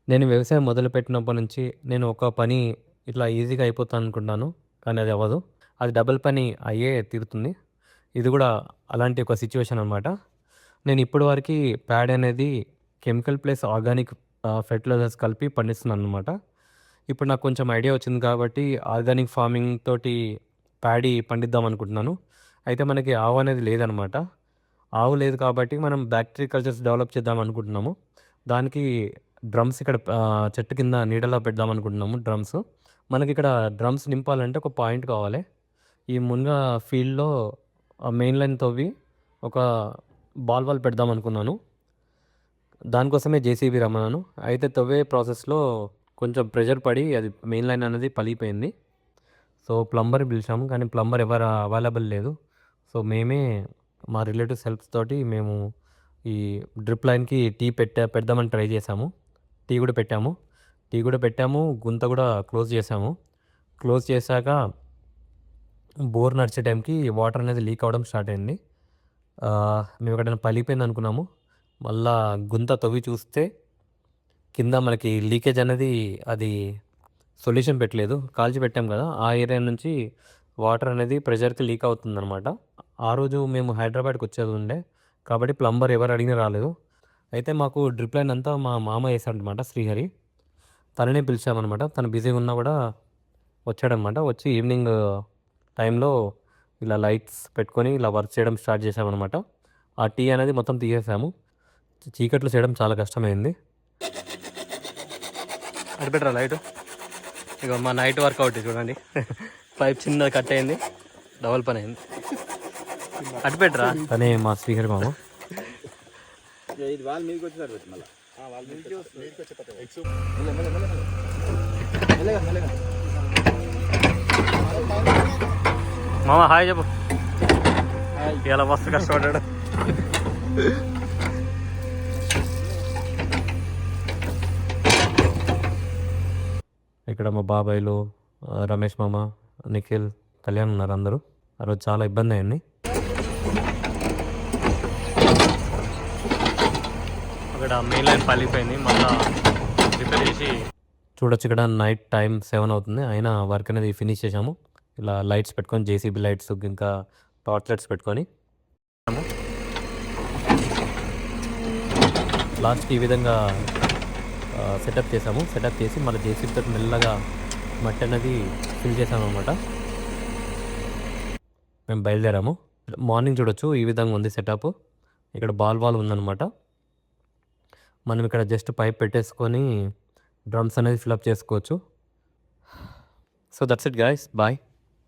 నేను వ్యవసాయం మొదలుపెట్టినప్పటి నుంచి నేను ఒక పని ఇట్లా ఈజీగా అయిపోతాననుకున్నాను. కానీ అది అవ్వదు. అది డబుల్ పని అయ్యే తీరుతుంది. ఇది గూడా అలాంటి ఒక సిట్యుయేషన్ అనమాట. నేను ఇప్పటి వరకి ప్యాడీ అనేది కెమికల్ ప్లస్ ఆర్గానిక్ ఫెర్టిలైజర్స్ కలిపి పండిస్తున్నాననమాట. ఇప్పుడు నాకు కొంచెం ఐడియా వచ్చింది కాబట్టి ఆర్గానిక్ ఫార్మింగ్ తోటి ప్యాడీ పండిద్దాం అనుకుంటున్నాను. అయితే మనకి ఆవు అనేది లేదనమాట. ఆవు లేదు కాబట్టి మనం బ్యాక్టీరియా కల్చర్స్ డెవలప్ చేద్దాం అనుకుంటున్నాము. దానికి డ్రమ్స్ ఇక్కడ చెట్టు కింద నీడలో పెడదాం అనుకుంటున్నాము డ్రమ్స్. మనకిక్కడ డ్రమ్స్ నింపాలంటే ఒక పాయింట్ కావాలి. ఈ మునగ ఫీల్డ్‌లో మెయిన్ లైన్ తవ్వి ఒక బాల్ వాల్ పెడదాం అనుకున్నాను. దానికోసమే జేసీబీ రమ్మన్నాను. అయితే తవ్వే ప్రాసెస్‌లో కొంచెం ప్రెషర్ పడి అది మెయిన్ లైన్ అనేది పలిగిపోయింది. సో, ప్లంబర్‌ని పిలిచాము. కానీ ప్లంబర్ ఎవరు అవైలబుల్ లేదు. సో, మేమే మా రిలేటివ్స్ హెల్ప్ తోటి మేము ఈ డ్రిప్ లైన్‌కి టీ పెడదామని ట్రై చేశాము. టీ కూడా పెట్టాము. గుంత కూడా క్లోజ్ చేశాము. క్లోజ్ చేశాక బోర్ నడిచే టైంకి వాటర్ అనేది లీక్ అవ్వడం స్టార్ట్ అయింది. మేము ఎక్కడైనా పలిగిపోయింది అనుకున్నాము. మళ్ళా గుంత తవ్వి చూస్తే కింద మనకి లీకేజ్ అనేది అది సొల్యూషన్ పెట్టలేదు. కాల్చి పెట్టాం కదా! ఆ ఏరియా నుంచి వాటర్ అనేది ప్రెషర్‌కి లీక్ అవుతుందనమాట. ఆ రోజు మేము హైదరాబాద్‌కి వచ్చేది ఉండే. కాబట్టి ప్లంబర్ ఎవరు అడిగినా రాలేదు. అయితే మాకు డ్రిప్ లైన్ అంతా మా మామ ఏసాడనమాట శ్రీహరి. తననే పిలిచామనమాట. తను బిజీగా ఉన్నా కూడా వచ్చాడనమాట. వచ్చి ఈవినింగ్ టైంలో ఇలా లైట్స్ పెట్టుకొని ఇలా వర్క్ చేయడం స్టార్ట్ చేశామనమాట. ఆ టీ అనేది మొత్తం తీసేసాము. చీకట్లో చేయడం చాలా కష్టమైంది. అటు పెట్టరా లైటు. ఇక మా నైట్ వర్కౌట్ చూడండి. పైప్ చిన్నది కట్ అయింది. డబల్ పని అయింది. అటు పెట్టరా. తనే మా శ్రీహరి మామ. మామ హాయ్ చెప్పు. ఇలా మస్తు కష్టపడ్డాడు. ఇక్కడ మా బాబాయ్లు, రమేష్ మామ, నిఖిల్, కళ్యాణ్ ఉన్నారు అందరూ. ఆ రోజు చాలా ఇబ్బంది అయింది. అక్కడ మెయిన్ లైన్ పలిగిపోయింది. మళ్ళీ రిపేర్ చేసి చూడొచ్చు. ఇక్కడ నైట్ టైం 7 అవుతుంది. అయినా వర్క్ అనేది ఫినిష్ చేసాము. ఇలా లైట్స్ పెట్టుకొని జేసీబీ లైట్స్ ఇంకా టార్చ్ లైట్స్ పెట్టుకొని లాస్ట్కి ఈ విధంగా సెటప్ చేసాము. సెటప్ చేసి మళ్ళీ జేసీబీతో మెల్లగా మట్టి అనేది ఫిల్ చేసాము అనమాట. మేము బయలుదేరాము. మార్నింగ్ చూడొచ్చు ఈ విధంగా ఉంది సెటప్. ఇక్కడ బాల్ వాల్ ఉందన్నమాట. మనం ఇక్కడ జస్ట్ పైప్ పెట్టేసుకొని డ్రమ్స్ అనేది ఫిల్అప్ చేసుకోవచ్చు. So that's it guys. Bye.